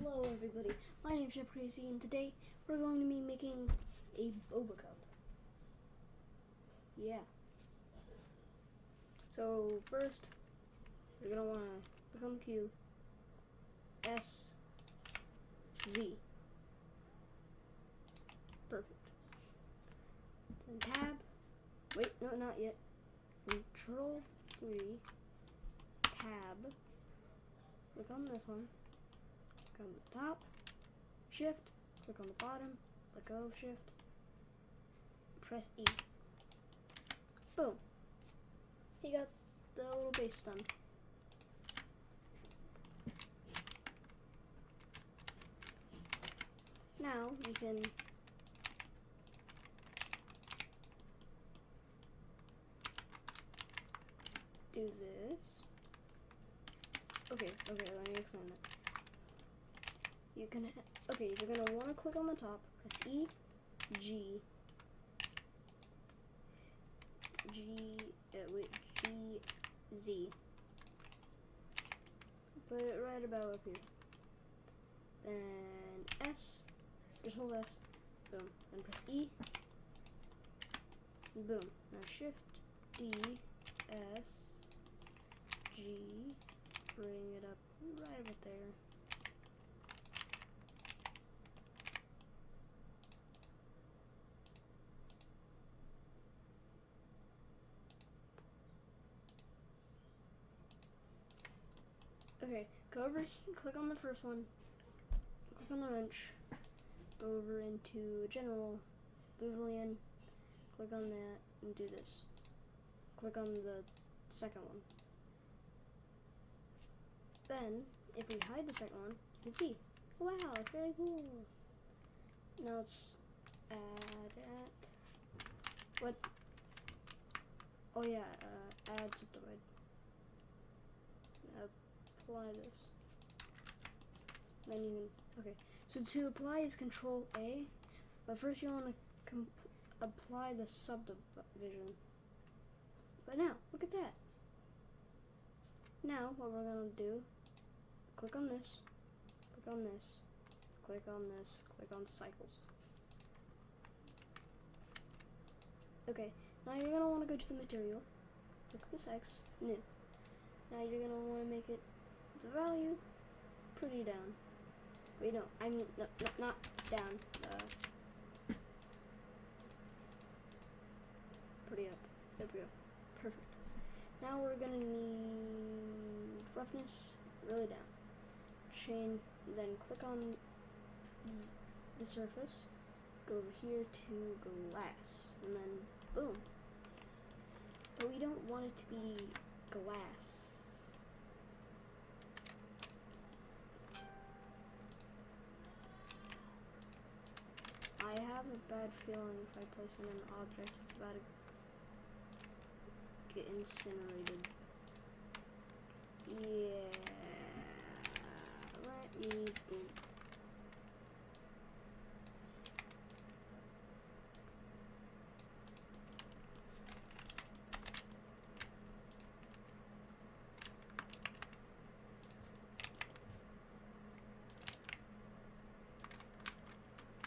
Hello everybody, my name is JPcrazy and today we're going to be making a boba cup. Yeah. So first, you're going to want to click on the cube, S, Z. Perfect. Then tab, wait, no, not yet. Control 3, tab, click on this one. Click on the top, shift, click on the bottom, let go of shift, press E. Boom. You got the little base done. Now you can do this. Okay, let me explain that. You're gonna want to click on the top, press E, G, Z. Put it right about up here. Then S, just hold S, boom. Then press E, boom. Now shift D, S, G, bring it up right about there. Okay, go over here, click on the first one, click on the wrench, go over into General, Pavilion, click on that, and do this. Click on the second one. Then, if we hide the second one, you can see, wow, very cool. Now let's add at, what? Oh yeah, add subdivide. Apply this. Then you can, okay. So to apply is Control A, but first you want to apply the subdivision. But now, look at that. Now, what we're going to do, click on this, click on this, click on this, click on cycles. Okay, now you're going to want to go to the material, click this X, new. Now you're going to want to make it the value pretty down. Wait, no, I mean, no, not down. Pretty up. There we go. Perfect. Now we're gonna need roughness really down. Change, then click on the surface. Go over here to glass, and then boom. But we don't want it to be glass. I have a bad feeling if I place it in an object, it's about to get incinerated. Yeah. Let me boom.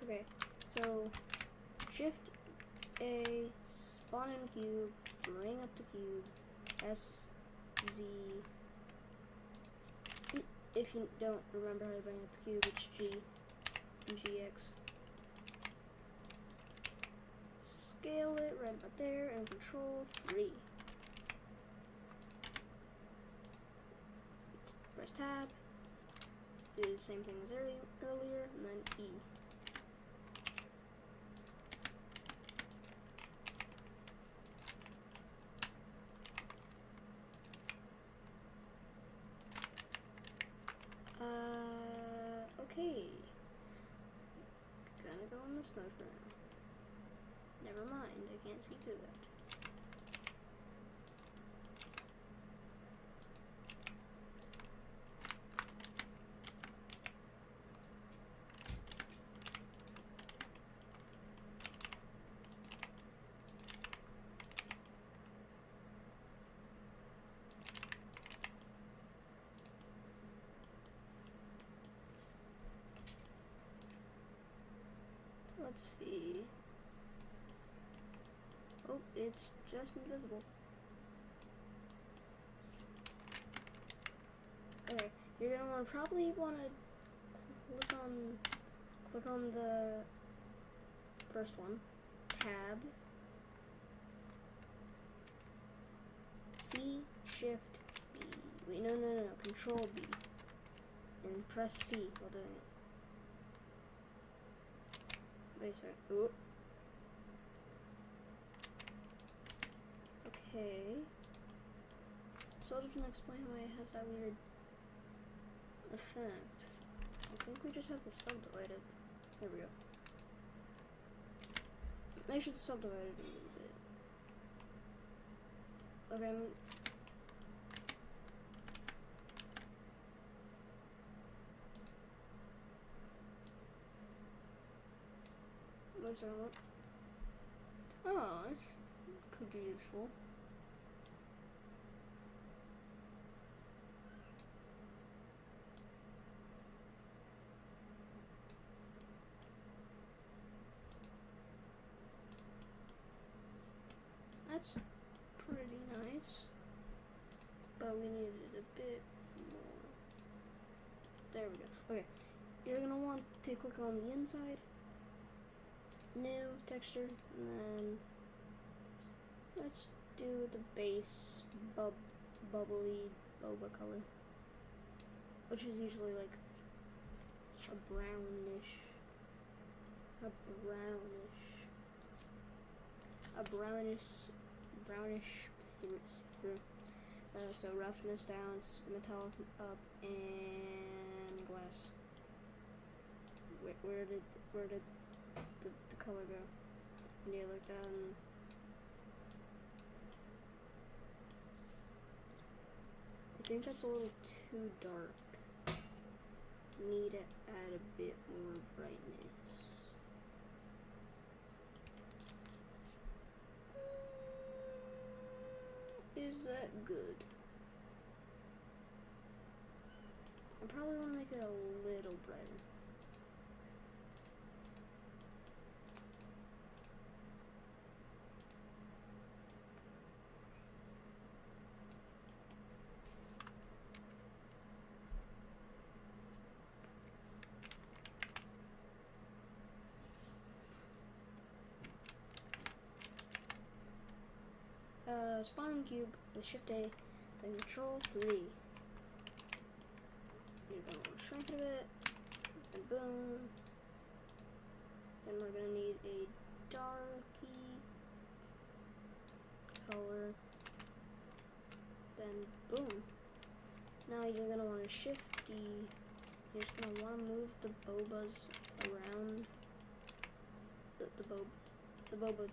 Okay. So, shift A, spawn in cube, bring up the cube, S, Z. If you don't remember how to bring up the cube, it's G, and GX. Scale it right about there, and Control 3. Press tab, do the same thing as earlier, and then E. Okay. Gonna go in this mode for now. Never mind, I can't see through that. Let's see. Oh, it's just invisible. Okay, you're gonna probably want to click on the first one, tab, C, Shift, B. Wait, no, Control B, and press C while doing it. Wait a second. Ooh. Okay. So it doesn't explain why it has that weird effect. I think we just have to subdivide it. There we go. I should subdivide it a little bit. Okay. Wait a second. Oh, this could be useful. That's pretty nice, but we needed a bit more. There we go. Okay, you're gonna want to click on the inside, new texture, and then let's do the base bubbly boba color, which is usually like a brownish through. So roughness down, metallic up, and glass. Where did the color go? Yeah, like that. And I think that's a little too dark. Need to add a bit more brightness. Is that good? I probably want to make it a little brighter. Spawning cube with Shift A, then Control 3. You're gonna want to shrink it a bit, and boom. Then we're gonna need a darky color. Then boom. Now you're gonna want to Shift D. You're just gonna want to move the bobas around the boba,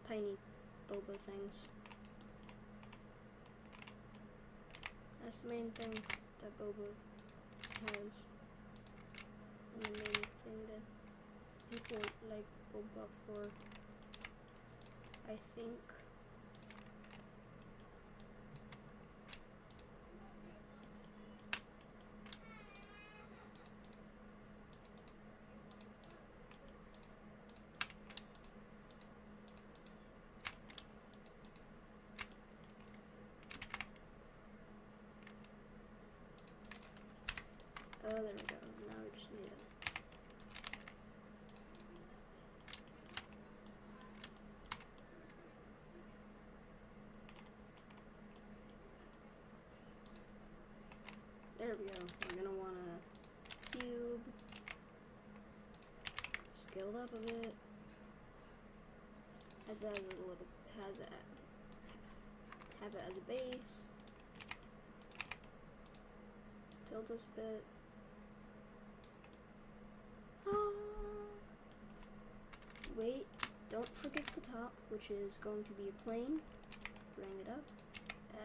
tiny boba things. That's the main thing that boba has, and the main thing that people like boba for, I think. Oh, there we go. Now we just need it. There we go. We're gonna want a cube. Scaled up a bit. Have it as a base. Tilt this a bit. Wait, don't forget the top, which is going to be a plane. Bring it up.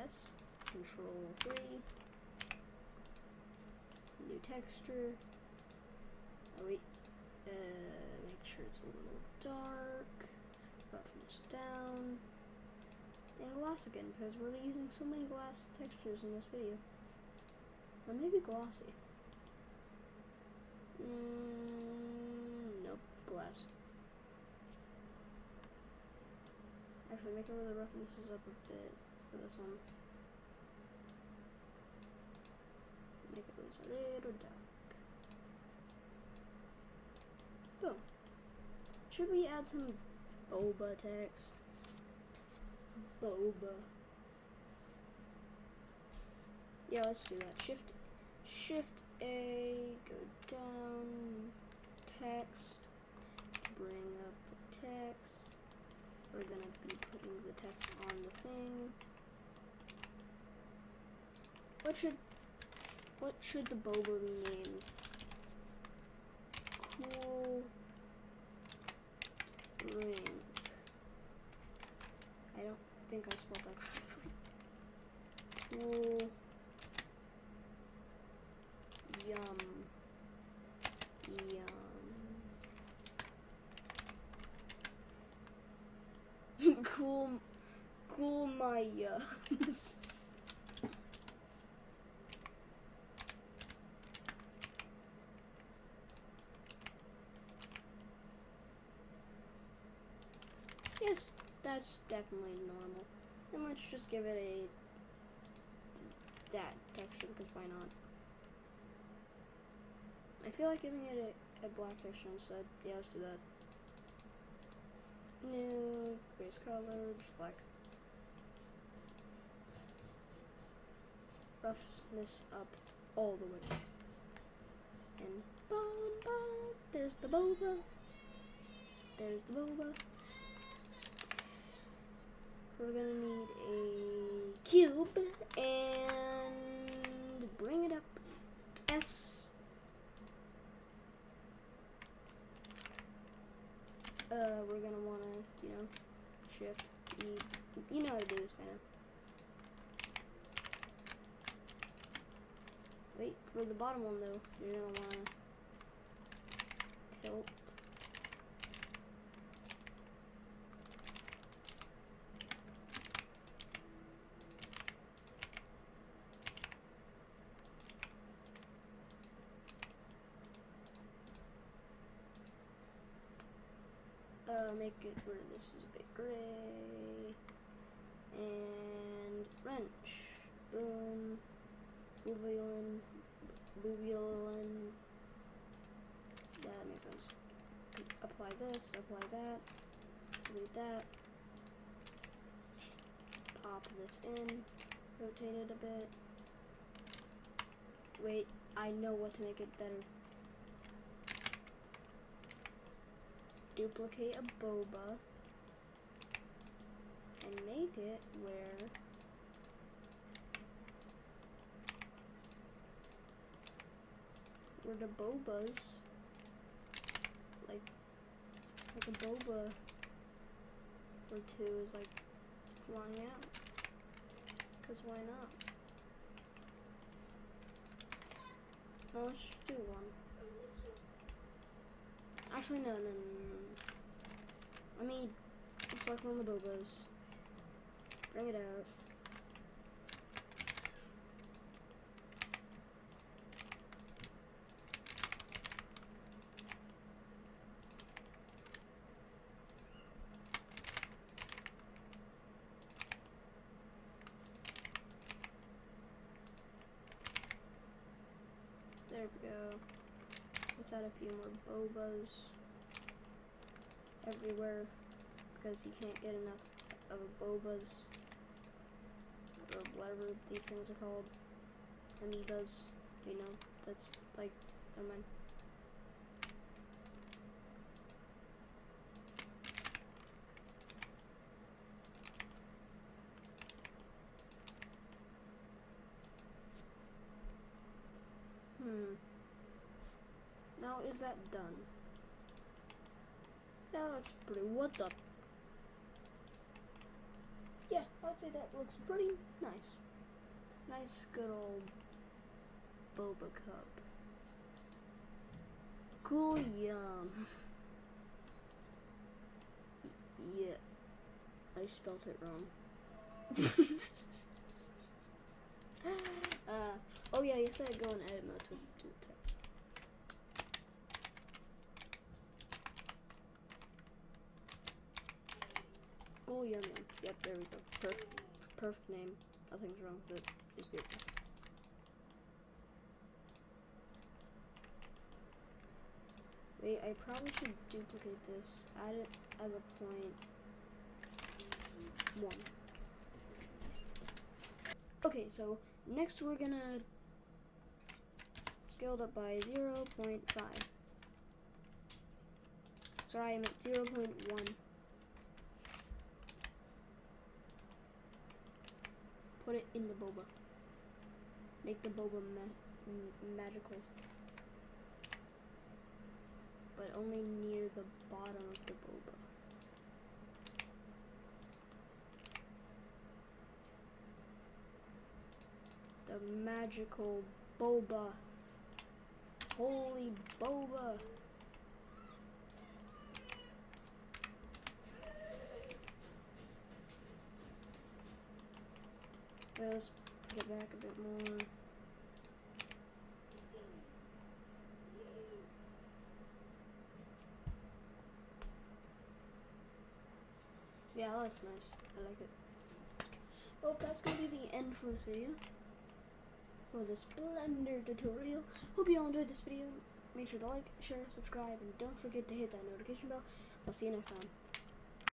S. Control 3. New texture. Oh wait. Make sure it's a little dark. Roughness down. And glass again, because we're using so many glass textures in this video. Or maybe glossy. Nope, glass. glass. Actually, make it where the roughness is up a bit for this one. Make it where it's a little dark. Boom. Should we add some boba text? Boba. Yeah, let's do that. Shift A, go down, text, bring up the text. We're gonna be putting the text on the thing. What should the boba be named? Cool drink. I don't think I spelled that correctly. Cool yum. Cool my yums. Yes, that's definitely normal. And let's just give it that texture, because why not? I feel like giving it a black texture instead. Yeah, let's do that. New base color, just black. Roughness up all the way. And boba, there's the boba. There's the boba. We're gonna need a cube and bring it up. S. We're gonna wanna, shift E. You know how to do this by now. Wait, for the bottom one though, you're gonna wanna tilt. Make it where this is a bit gray. And wrench. Boom. Boolean. Yeah, that makes sense. Apply this, apply that. Delete that. Pop this in. Rotate it a bit. Wait, I know what to make it better. Duplicate a boba and make it where the bobas, like a boba or two is like flying out, because why not? No, let's just do one. Actually, no. Let me select one of the bobas. Bring it out. There we go. Let's add a few more bobas everywhere, because you can't get enough of a bobas, or whatever these things are called, amoebas, that's like, never mind. Now, is that done? That looks pretty. What the? Yeah, I'd say that looks pretty nice. Nice, good old boba cup. Cool yum. Yeah, I spelled it wrong. Oh yeah, you said go in edit mode to do the text. yum yum. Yep, there we go. Perfect name. Nothing's wrong with it. It's beautiful. Wait, I probably should duplicate this. Add it as a point 1. Okay, so next we're gonna scale it up by 0.5. Sorry, I meant 0.1. Put it in the boba. Make the boba magical. But only near the bottom of the boba. The magical boba. Holy boba. Wait, let's put it back a bit more. Yeah, that's nice. I like it. Well, that's gonna be the end for this video. For this Blender tutorial. Hope you all enjoyed this video. Make sure to like, share, subscribe, and don't forget to hit that notification bell. I'll see you next time.